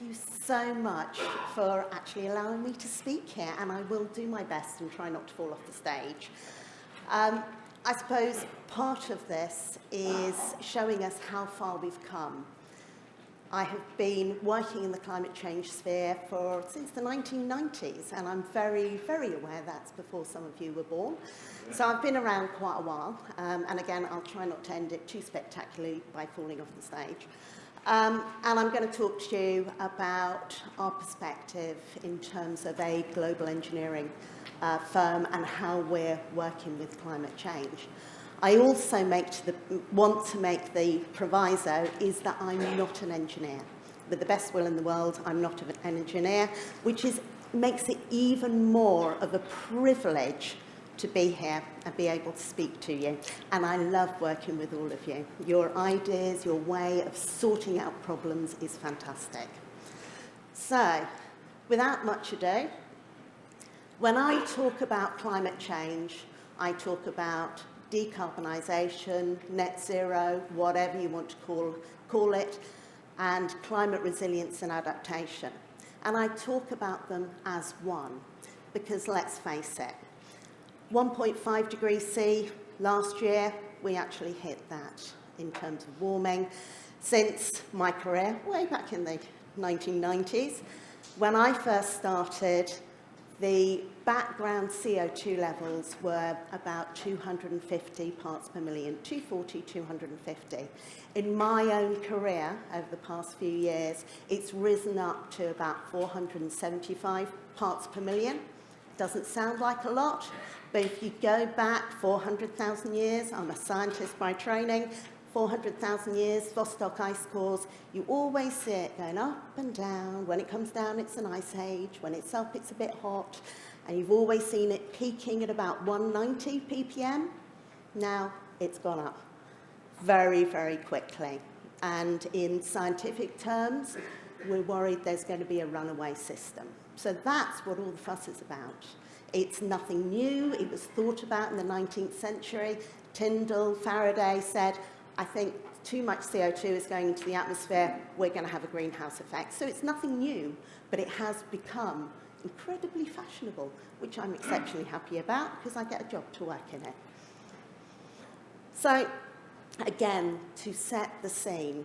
you so much for actually allowing me to speak here, and I will do my best and try not to fall off the stage. I suppose part of this is showing us how far we've come. I have been working in the climate change sphere since the 1990s, and I'm very, very aware that's before some of you were born. So I've been around quite a while, and again, I'll try not to end it too spectacularly by falling off the stage. And I'm going to talk to you about our perspective in terms of a global engineering firm and how we're working with climate change. I also want to make the proviso is that I'm not an engineer. With the best will in the world, I'm not an engineer, which makes it even more of a privilege to be here and be able to speak to you. And I love working with all of you. Your ideas, your way of sorting out problems is fantastic. So, without much ado, when I talk about climate change, I talk about decarbonisation, net zero, whatever you want to call it, and climate resilience and adaptation. And I talk about them as one, because let's face it, 1.5 degrees C last year, we actually hit that in terms of warming. Since my career, way back in the 1990s, when I first started, the background CO2 levels were about 250 parts per million, 240, 250. In my own career, over the past few years, it's risen up to about 475 parts per million. Doesn't sound like a lot, but if you go back 400,000 years, I'm a scientist by training, 400,000 years, Vostok ice cores, you always see it going up and down. When it comes down, it's an ice age. When it's up, it's a bit hot. And you've always seen it peaking at about 190 ppm. Now, it's gone up very, very quickly. And in scientific terms, we're worried there's going to be a runaway system. So that's what all the fuss is about. It's nothing new. It was thought about in the 19th century. Tyndall, Faraday said, I think too much CO2 is going into the atmosphere, we're going to have a greenhouse effect. So it's nothing new, but it has become incredibly fashionable, which I'm exceptionally happy about because I get a job to work in it. So, again, to set the scene,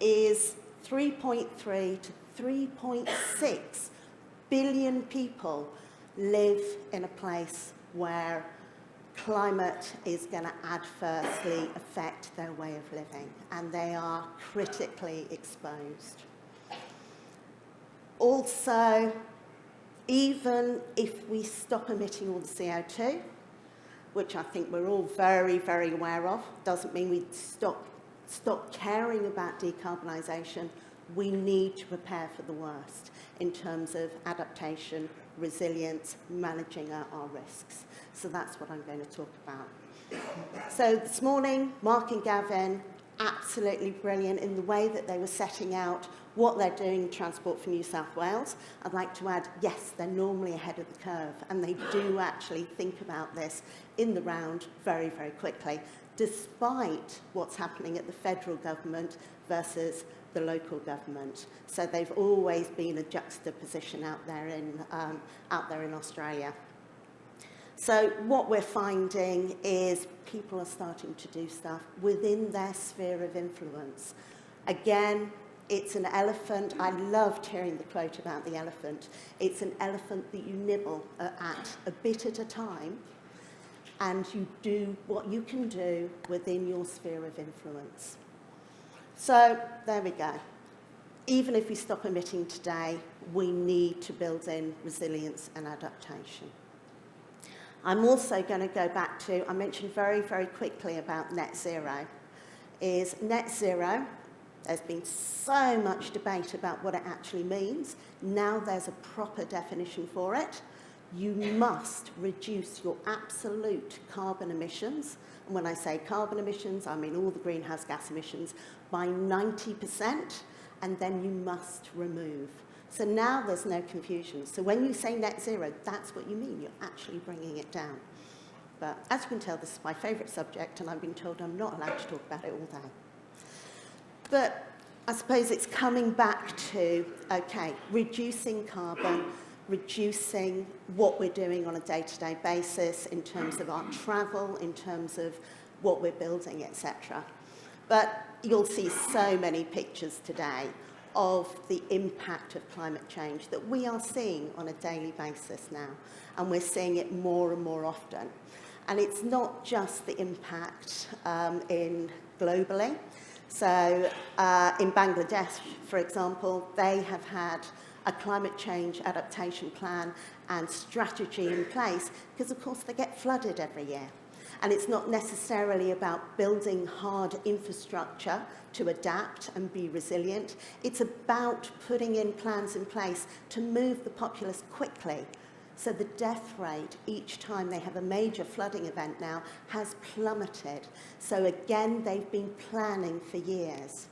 is 3.3 to 3.6 billion people live in a place where climate is going to adversely affect their way of living, and they are critically exposed. Also, even if we stop emitting all the CO2, which I think we're all very, very aware of, doesn't mean we stop caring about decarbonisation. We need to prepare for the worst in terms of adaptation, resilience, managing our risks. So that's what I'm going to talk about. So this morning, Mark and Gavin, absolutely brilliant in the way that they were setting out what they're doing in Transport for New South Wales. I'd like to add, yes, they're normally ahead of the curve, and they do actually think about this in the round very, very quickly, despite what's happening at the federal government versus the local government. So they've always been a juxtaposition out there in Australia. So what we're finding is people are starting to do stuff within their sphere of influence. Again, it's an elephant. I loved hearing the quote about the elephant. It's an elephant that you nibble at a bit at a time, and you do what you can do within your sphere of influence. So there we go. Even if we stop emitting today, we need to build in resilience and adaptation. I'm also going to go back to, I mentioned very, very quickly about net zero. Is net zero, there's been so much debate about what it actually means. Now there's a proper definition for it. You must reduce your absolute carbon emissions. And when I say carbon emissions, I mean all the greenhouse gas emissions by 90%, and then you must remove. So now there's no confusion. So when you say net zero, that's what you mean. You're actually bringing it down. But as you can tell, this is my favourite subject, and I've been told I'm not allowed to talk about it all day. But I suppose it's coming back to, okay, reducing carbon, reducing what we're doing on a day-to-day basis in terms of our travel, in terms of what we're building, etc. But you'll see so many pictures today of the impact of climate change that we are seeing on a daily basis now, and we're seeing it more and more often. And it's not just the impact globally. So in Bangladesh, for example, they have had a climate change adaptation plan and strategy in place because, of course, they get flooded every year. And it's not necessarily about building hard infrastructure to adapt and be resilient. It's about putting in plans in place to move the populace quickly. So the death rate each time they have a major flooding event now has plummeted. So again, they've been planning for years.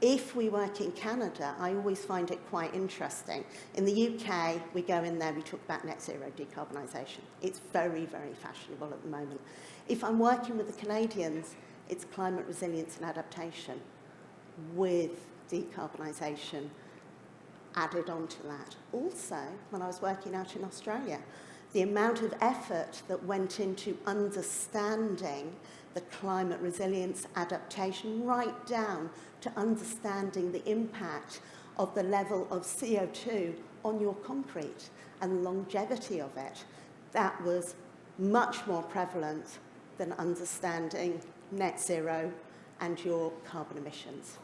If we work in Canada, I always find it quite interesting. In the UK, we go in there, we talk about net zero decarbonisation. It's very, very fashionable at the moment. If I'm working with the Canadians, it's climate resilience and adaptation with decarbonisation added onto that. Also, when I was working out in Australia, the amount of effort that went into understanding the climate resilience adaptation, right down to understanding the impact of the level of CO2 on your concrete and the longevity of it, that was much more prevalent than understanding net zero and your carbon emissions.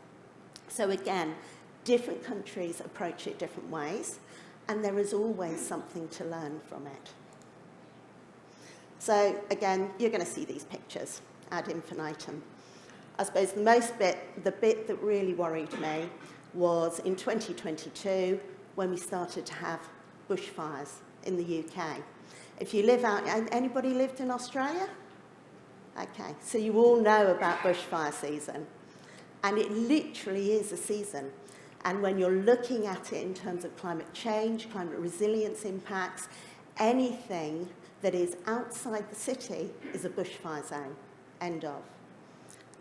So again, different countries approach it different ways, and there is always something to learn from it. So again, you're going to see these pictures ad infinitum. I suppose the bit that really worried me was in 2022 when we started to have bushfires in the UK. If you live out, anybody lived in Australia? Okay, so you all know about bushfire season. And it literally is a season. And when you're looking at it in terms of climate change, climate resilience impacts, anything that is outside the city is a bushfire zone, end of.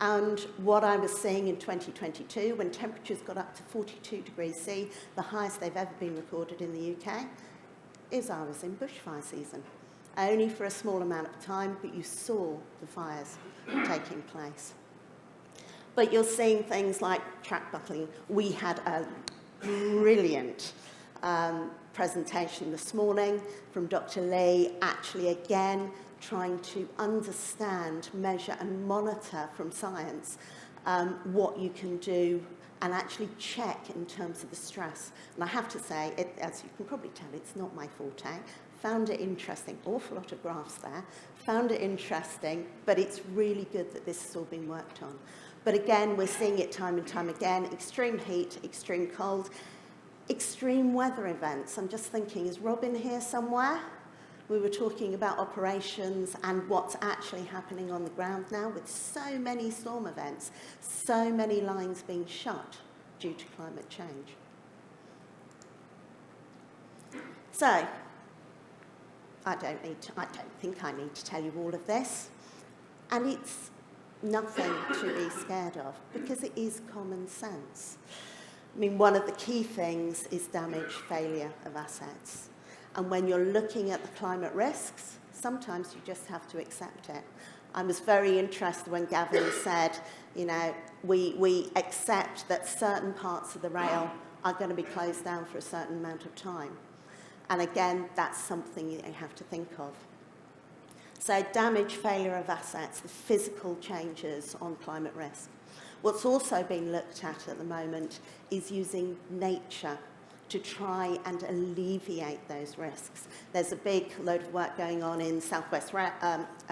And what I was seeing in 2022, when temperatures got up to 42 degrees C, the highest they've ever been recorded in the UK, is I was in bushfire season. Only for a small amount of time, but you saw the fires taking place. But you're seeing things like track buckling. We had a brilliant presentation this morning from Dr. Lee, actually again trying to understand, measure and monitor from science what you can do and actually check in terms of the stress. And I have to say, as you can probably tell, it's not my forte. Found it interesting, awful lot of graphs there. Found it interesting, but it's really good that this has all been worked on. But again, we're seeing it time and time again, extreme heat, extreme cold, extreme weather events. I'm just thinking, is Robin here somewhere? We were talking about operations and what's actually happening on the ground now with so many storm events, so many lines being shut due to climate change. So, I don't think I need to tell you all of this. And it's nothing to be scared of because it is common sense. I mean, one of the key things is damage, failure of assets. And when you're looking at the climate risks, sometimes you just have to accept it. I was very interested when Gavin said, you know, we accept that certain parts of the rail are going to be closed down for a certain amount of time. And again, that's something you have to think of. So damage, failure of assets, the physical changes on climate risk. What's also being looked at the moment is using nature to try and alleviate those risks. There's a big load of work going on in Southwest Rail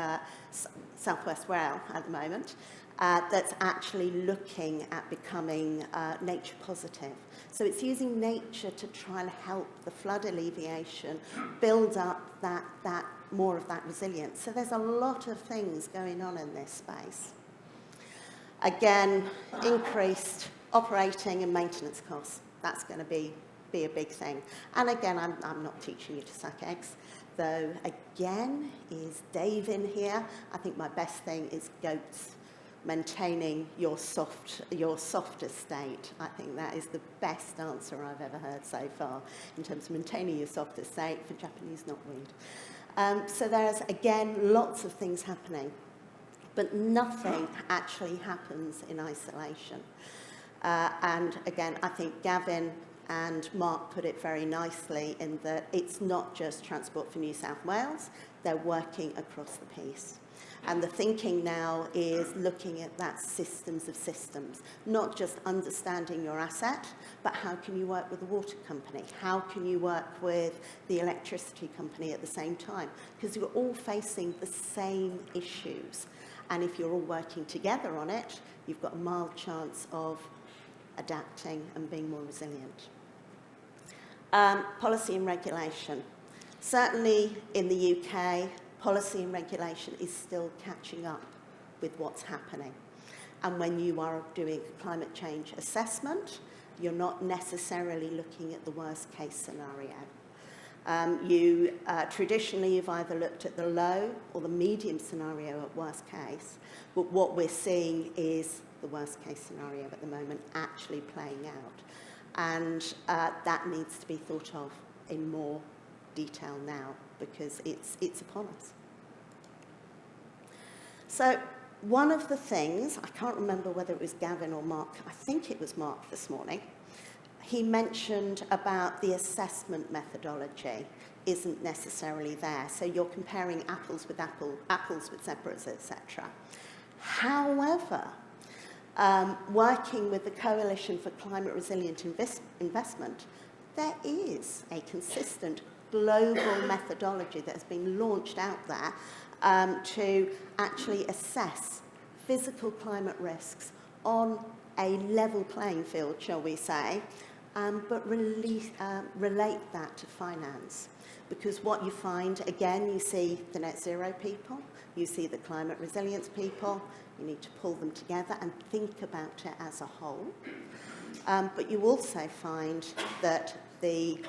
at the moment that's actually looking at becoming nature positive. So it's using nature to try and help the flood alleviation, build up that more of that resilience. So there's a lot of things going on in this space. Again, increased operating and maintenance costs. That's going to be a big thing. And again, I'm not teaching you to suck eggs, though again, is Dave in here? I think my best thing is goats. maintaining your softer state. I think that is the best answer I've ever heard so far in terms of maintaining your softer state for Japanese knotweed. So there's, again, lots of things happening, but nothing actually happens in isolation. And again, I think Gavin and Mark put it very nicely in that it's not just Transport for New South Wales, they're working across the piece. And the thinking now is looking at that systems of systems, not just understanding your asset, but how can you work with the water company? How can you work with the electricity company at the same time? Because you're all facing the same issues. And if you're all working together on it, you've got a mild chance of adapting and being more resilient. Policy and regulation. Certainly in the UK, policy and regulation is still catching up with what's happening. And when you are doing a climate change assessment, you're not necessarily looking at the worst case scenario. Traditionally, you've either looked at the low or the medium scenario at worst case, but what we're seeing is the worst case scenario at the moment actually playing out. And that needs to be thought of in more detail now because it's upon us. So one of the things, I can't remember whether it was Gavin or Mark, I think it was Mark this morning, he mentioned about the assessment methodology isn't necessarily there. So you're comparing apples with apples with zebras, etc. However, working with the Coalition for Climate Resilient Investment, there is a consistent global methodology that has been launched out there to actually assess physical climate risks on a level playing field, shall we say, but relate that to finance. Because what you find, again, you see the net zero people, you see the climate resilience people, you need to pull them together and think about it as a whole. But you also find that the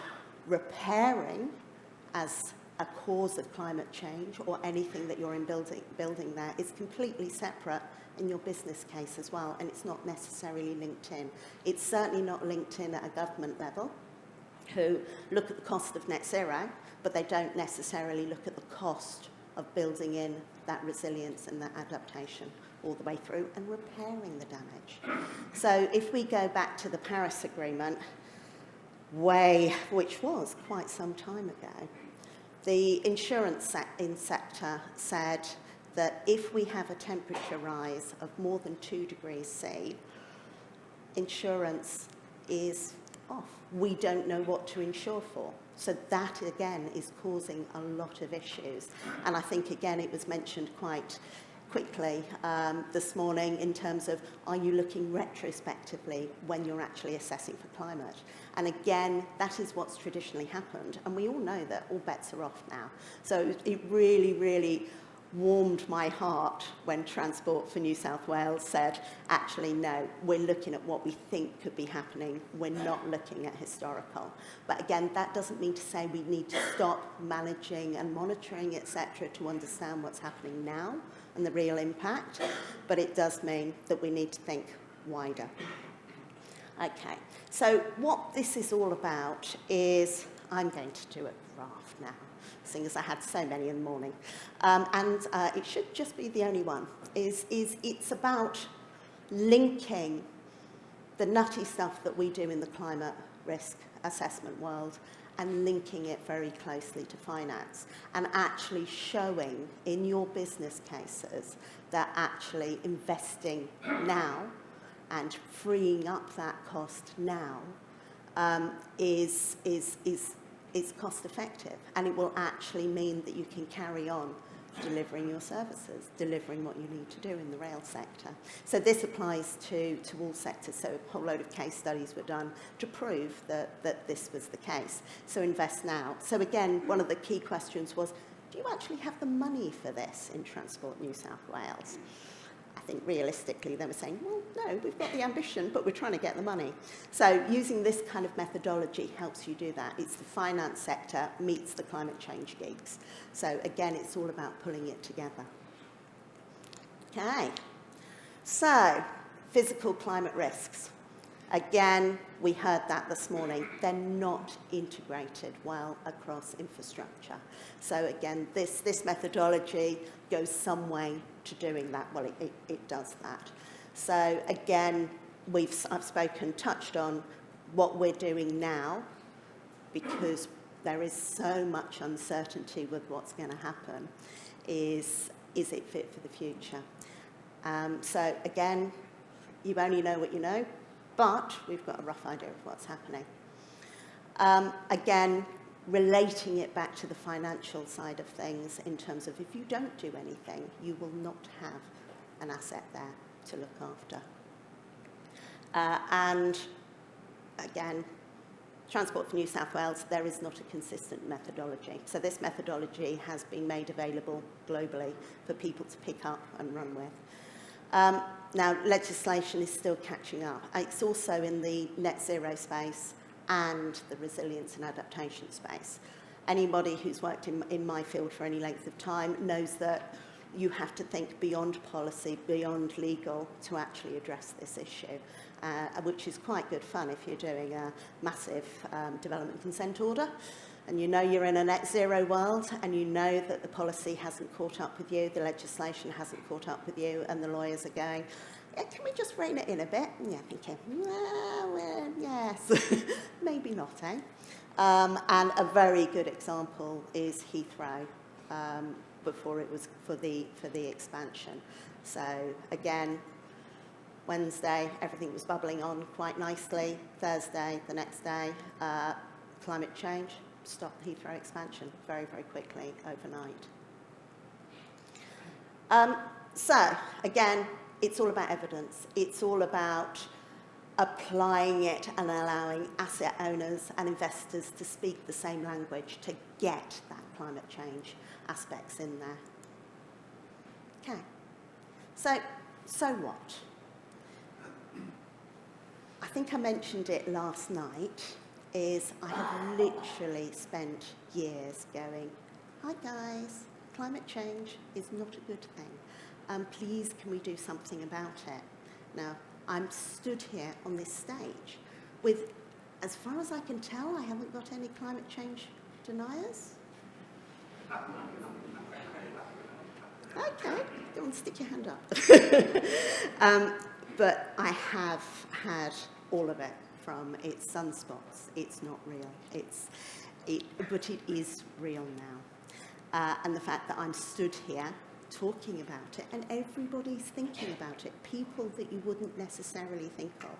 repairing as a cause of climate change or anything that you're in building there is completely separate in your business case as well, and it's not necessarily linked in. It's certainly not linked in at a government level, who look at the cost of net zero, but they don't necessarily look at the cost of building in that resilience and that adaptation all the way through and repairing the damage. So if we go back to the Paris Agreement, which was quite some time ago, the insurance sector said that if we have a temperature rise of more than 2 degrees C, insurance is off. We don't know what to insure for. So that, again, is causing a lot of issues. And I think, again, it was mentioned quite quickly this morning in terms of, are you looking retrospectively when you're actually assessing for climate? And again, that is what's traditionally happened. And we all know that all bets are off now. So it really, really warmed my heart when Transport for New South Wales said, actually, no, we're looking at what we think could be happening. We're not looking at historical. But again, that doesn't mean to say we need to stop managing and monitoring, etc., to understand what's happening now and the real impact. But it does mean that we need to think wider. Okay, so what this is all about is, I'm going to do a graph now, seeing as I had so many in the morning. And it should just be the only one, it's about linking the nutty stuff that we do in the climate risk assessment world and linking it very closely to finance and actually showing in your business cases that actually investing now and freeing up that cost now is cost effective, and it will actually mean that you can carry on delivering your services, delivering what you need to do in the rail sector. So this applies to all sectors. So a whole load of case studies were done to prove that this was the case. So invest now. So again, one of the key questions was, do you actually have the money for this in Transport New South Wales? I think realistically they were saying, well, no, we've got the ambition, but we're trying to get the money. So using this kind of methodology helps you do that. It's the finance sector meets the climate change geeks. So again, it's all about pulling it together. Okay. So, physical climate risks. Again, we heard that this morning. They're not integrated well across infrastructure. So again, this methodology goes some way to doing that. Well, it does that. So again, I've touched on what we're doing now, because there is so much uncertainty with what's going to happen. Is it fit for the future? So again, you only know what you know, but we've got a rough idea of what's happening. Again, relating it back to the financial side of things in terms of if you don't do anything, you will not have an asset there to look after. And again, Transport for New South Wales, there is not a consistent methodology. So this methodology has been made available globally for people to pick up and run with. Now, legislation is still catching up. It's also in the net zero space and the resilience and adaptation space. Anybody who's worked in my field for any length of time knows that you have to think beyond policy, beyond legal, to actually address this issue, which is quite good fun if you're doing a massive development consent order, and you know you're in a net zero world, and you know that the policy hasn't caught up with you, the legislation hasn't caught up with you, and the lawyers are going, yeah, can we just rein it in a bit? And you're thinking, well, yes, maybe not, eh? And a very good example is Heathrow, before it was for the expansion. So again, Wednesday, everything was bubbling on quite nicely. Thursday, the next day, climate change stopped the Heathrow expansion very, very quickly overnight. So again, it's all about evidence. It's all about applying it and allowing asset owners and investors to speak the same language to get that climate change aspects in there. Okay, so what? I think I mentioned it last night, is I have literally spent years going, hi guys, climate change is not a good thing. Please, can we do something about it? Now, I'm stood here on this stage with, as far as I can tell, I haven't got any climate change deniers. Okay, go on, stick your hand up. But I have had all of it, from its sunspots. It's not real. But it is real now. And the fact that I'm stood here talking about it, and everybody's thinking about it, people that you wouldn't necessarily think of.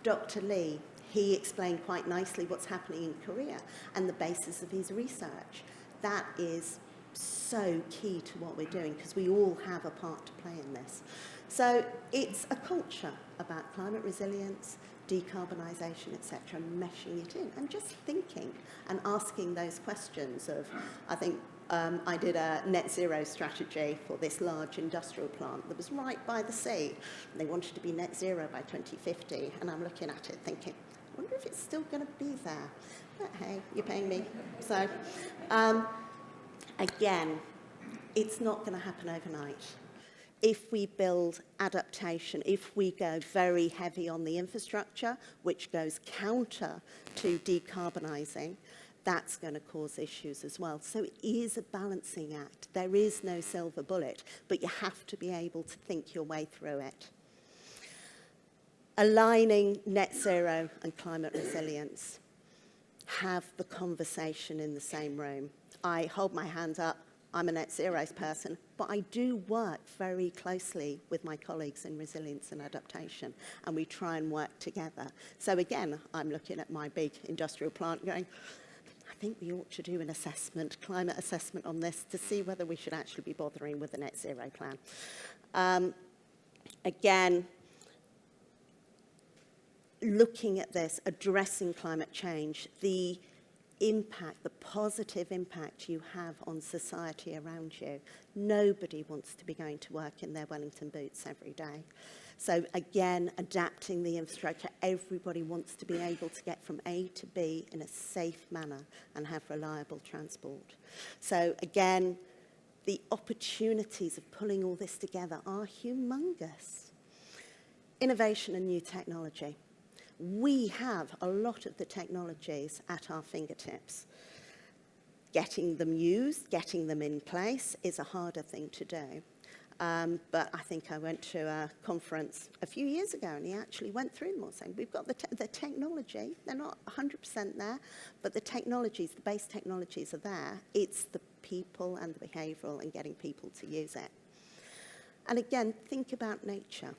Dr. Lee, he explained quite nicely what's happening in Korea and the basis of his research. That is so key to what we're doing, because we all have a part to play in this. So it's a culture about climate resilience, decarbonisation, etc., meshing it in, and just thinking and asking those questions of, I think I did a net zero strategy for this large industrial plant that was right by the sea. They wanted to be net zero by 2050, and I'm looking at it thinking, I wonder if it's still going to be there. But hey, you're paying me. So again, it's not going to happen overnight. If we build adaptation, if we go very heavy on the infrastructure, which goes counter to decarbonising, that's going to cause issues as well. So it is a balancing act. There is no silver bullet, but you have to be able to think your way through it. Aligning net zero and climate resilience. Have the conversation in the same room. I hold my hand up. I'm a net zero person, but I do work very closely with my colleagues in resilience and adaptation, and we try and work together. So again, I'm looking at my big industrial plant going, I think we ought to do an assessment, climate assessment on this, to see whether we should actually be bothering with a net zero plan. Again, looking at this, addressing climate change, the impact, the positive impact you have on society around you. Nobody wants to be going to work in their Wellington boots every day. So again, adapting the infrastructure. Everybody wants to be able to get from A to B in a safe manner and have reliable transport. So again, the opportunities of pulling all this together are humongous. Innovation and new technology. We have a lot of the technologies at our fingertips. Getting them used, getting them in place is a harder thing to do. But I think I went to a conference a few years ago and he actually went through them all saying, we've got the technology, they're not 100% there, but the technologies, the base technologies are there. It's the people and the behavioural and getting people to use it. And again, think about nature.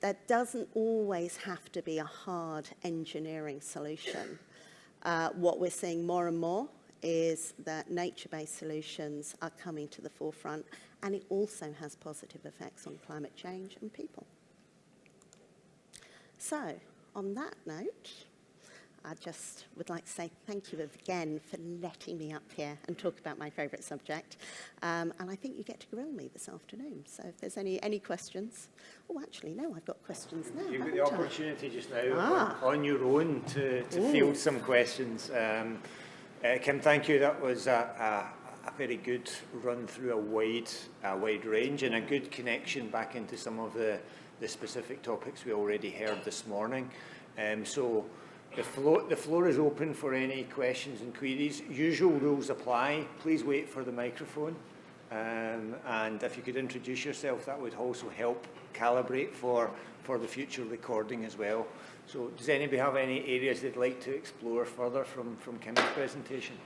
There doesn't always have to be a hard engineering solution. What we're seeing more and more is that nature-based solutions are coming to the forefront, and it also has positive effects on climate change and people. So, on that note, I just would like to say thank you again for letting me up here and talk about my favourite subject. And I think you get to grill me this afternoon. So if there's any questions. Oh, actually, no, I've got questions now. You've got the opportunity just now on your own to field some questions. Kim, thank you. That was a very good run through a wide range and a good connection back into some of the specific topics we already heard this morning. So the floor is open for any questions and queries. Usual rules apply. Please wait for the microphone. And if you could introduce yourself, that would also help calibrate for the future recording as well. So does anybody have any areas they'd like to explore further from Kim's presentation?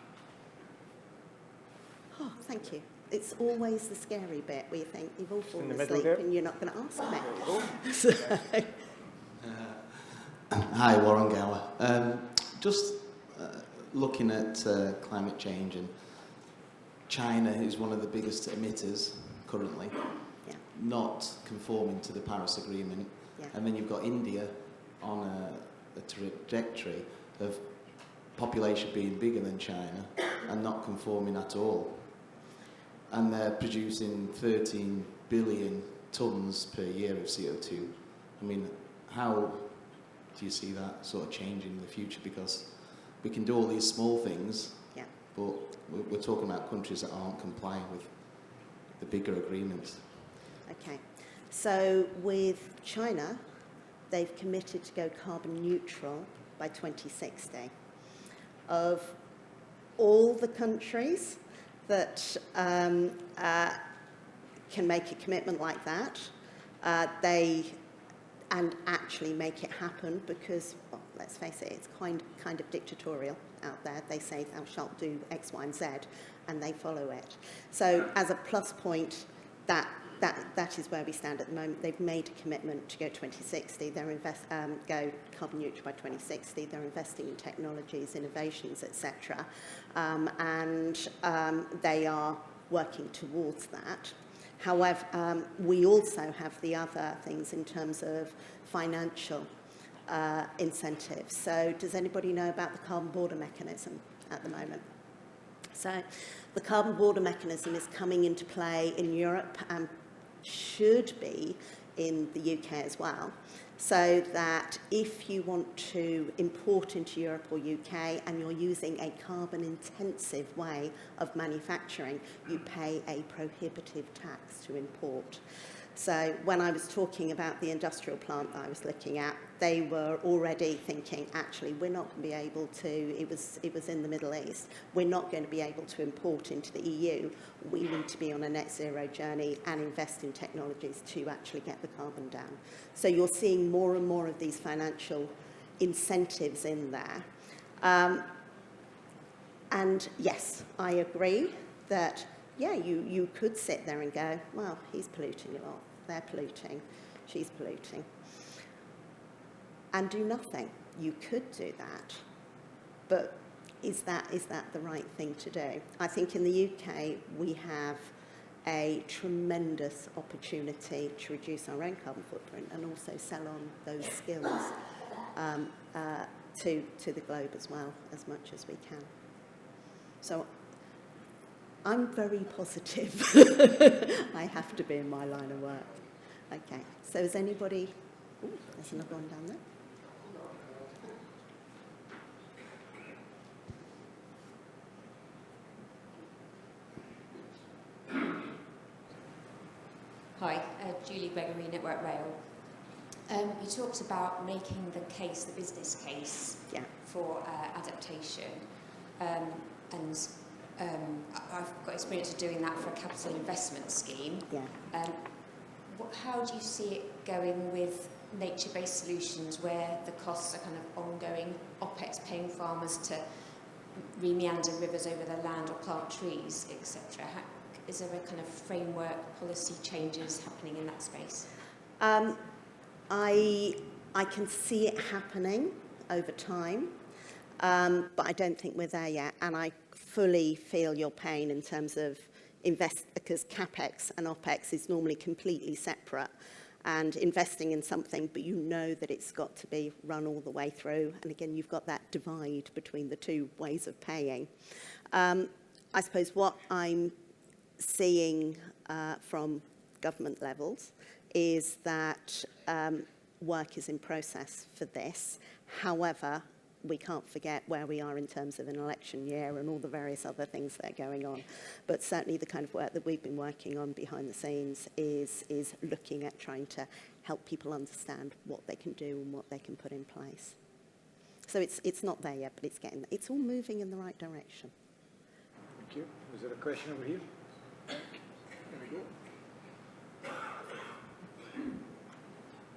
Oh, thank you. It's always the scary bit where you think you've all fallen asleep and you're not going to ask me. Hi, Warren Gower. Just looking at climate change, and China is one of the biggest emitters currently, not conforming to the Paris Agreement. And then you've got India on a trajectory of population being bigger than China and not conforming at all. And they're producing 13 billion tonnes per year of CO2. I mean, how do you see that sort of changing in the future? Because we can do all these small things, but we're talking about countries that aren't complying with the bigger agreements. Okay, so with China, they've committed to go carbon neutral by 2060. Of all the countries that can make a commitment like that, and actually make it happen, because, well, let's face it, it's kind of dictatorial out there. They say thou shalt do X, Y, and Z, and they follow it. So as a plus point, that is where we stand at the moment. They've made a commitment to go 2060. They're go carbon neutral by 2060. They're investing in technologies, innovations, etc. And they are working towards that. However, we also have the other things in terms of financial incentives. So does anybody know about the carbon border mechanism at the moment? So the carbon border mechanism is coming into play in Europe and should be in the UK as well, so that if you want to import into Europe or UK and you're using a carbon-intensive way of manufacturing, you pay a prohibitive tax to import. So when I was talking about the industrial plant that I was looking at, they were already thinking, actually, we're not going to be able to, it was in the Middle East, we're not going to be able to import into the EU. We need to be on a net zero journey and invest in technologies to actually get the carbon down. So you're seeing more and more of these financial incentives in there. And yes, I agree that, yeah, you could sit there and go, well, he's polluting a lot, they're polluting, she's polluting, and do nothing. You could do that, but is that the right thing to do? I think in the UK we have a tremendous opportunity to reduce our own carbon footprint and also sell on those skills to the globe as well, as much as we can. So I'm very positive. I have to be in my line of work. Okay, so is anybody... Ooh, there's another one down there. Hi, Julie Gregory, Network Rail. You talked about making the case, the business case, for adaptation, and I've got experience of doing that for a capital investment scheme. How do you see it going with nature-based solutions where the costs are kind of ongoing, OPEX paying farmers to re-meander rivers over their land or plant trees, etc.? Is there a kind of framework, policy changes happening in that space? I can see it happening over time, but I don't think we're there yet. And I fully feel your pain in terms of because CapEx and OPEX is normally completely separate. And investing in something, but you know that it's got to be run all the way through. And again, you've got that divide between the two ways of paying. I suppose what I'm seeing from government levels is that work is in process for this. However, we can't forget where we are in terms of an election year and all the various other things that are going on. But certainly the kind of work that we've been working on behind the scenes is looking at trying to help people understand what they can do and what they can put in place. So it's not there yet, but it's all moving in the right direction. Thank you. Was there a question over here? There we go.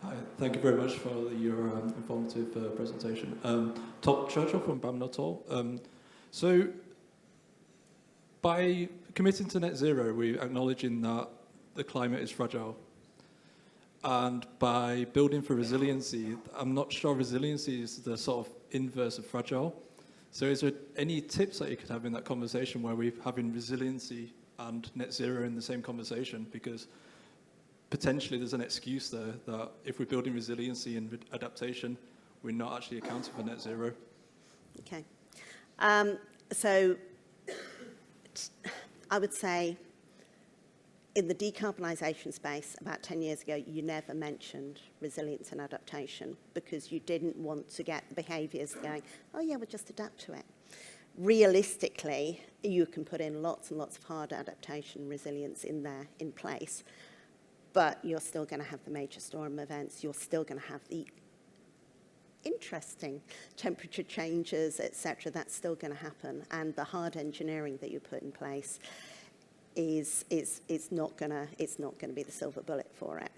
Hi, thank you very much for your informative presentation. Tom Churchill from BAM Nuttall. So, by committing to net zero, we're acknowledging that the climate is fragile. And by building for resiliency, I'm not sure resiliency is the sort of inverse of fragile. So is there any tips that you could have in that conversation where we're having resiliency and net zero in the same conversation? Because potentially there's an excuse there that if we're building resiliency and adaptation, we're not actually accounting for net zero. Okay. So I would say in the decarbonisation space, about 10 years ago, you never mentioned resilience and adaptation because you didn't want to get the behaviours going, oh yeah, we'll just adapt to it. Realistically, you can put in lots and lots of hard adaptation resilience in there, in place, but you're still going to have the major storm events, you're still going to have the interesting temperature changes, etc. That's still going to happen, and the hard engineering that you put in place is not going to be the silver bullet for it.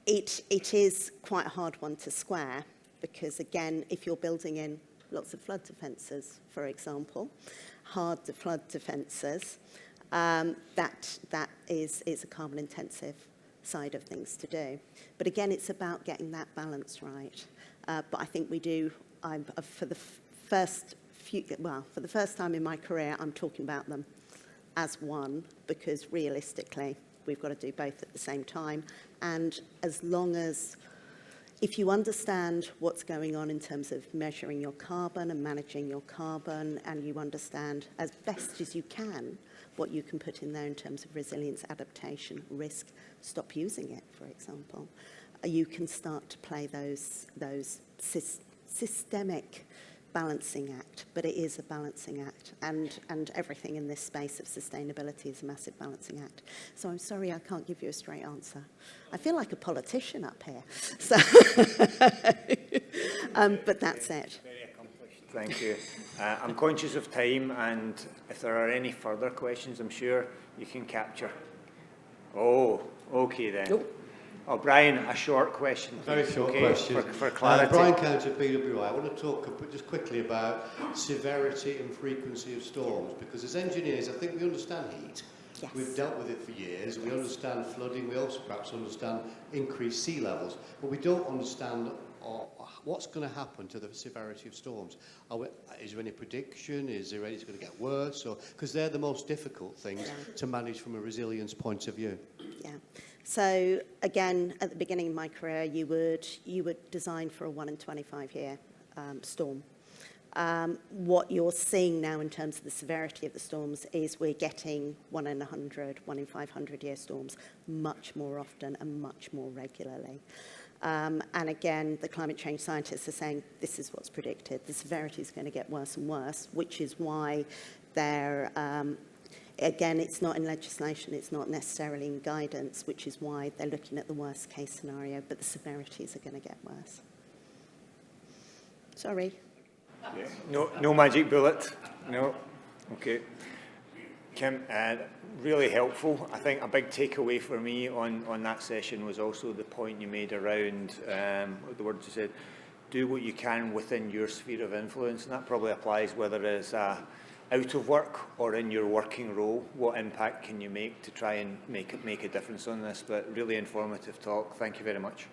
It is quite a hard one to square because, again, if you're building in lots of flood defences, for example, hard flood defences, that is a carbon intensive side of things to do. But again, it's about getting that balance right. But I think we do. For the first time in my career, I'm talking about them as one, because realistically, we've got to do both at the same time. And as long as, if you understand what's going on in terms of measuring your carbon and managing your carbon, and you understand as best as you can what you can put in there in terms of resilience, adaptation, risk, stop using it, for example, you can start to play those systemic balancing act, but it is a balancing act, and everything in this space of sustainability is a massive balancing act. So I'm sorry I can't give you a straight answer. I feel like a politician up here. So, but that's it. Very accomplished. Thank you. I'm conscious of time, and if there are any further questions, I'm sure you can capture. Oh, okay then. Nope. Oh, Brian, a short question. Very short question. For clarity. Brian Counter, PWI. I want to talk just quickly about severity and frequency of storms, because as engineers, I think we understand heat. Yes. We've dealt with it for years. We understand flooding. We also perhaps understand increased sea levels, but we don't understand what's going to happen to the severity of storms. Is there any prediction? Is there it's going to get worse? Because they're the most difficult things to manage from a resilience point of view. Yeah. So again, at the beginning of my career, you would design for a 1 in 25 year storm. What you're seeing now in terms of the severity of the storms is we're getting 1 in 100, 1 in 500 year storms much more often and much more regularly. And again, the climate change scientists are saying this is what's predicted. The severity is going to get worse and worse, which is why they're again, it's not in legislation, it's not necessarily in guidance, which is why they're looking at the worst case scenario, but the severities are going to get worse. Sorry. Yeah. No magic bullet. No. Okay. Kim, really helpful. I think a big takeaway for me on that session was also the point you made around the words you said, do what you can within your sphere of influence, and that probably applies whether it's out of work or in your working role. What impact can you make to try and make a difference on this? But really informative talk. Thank you very much.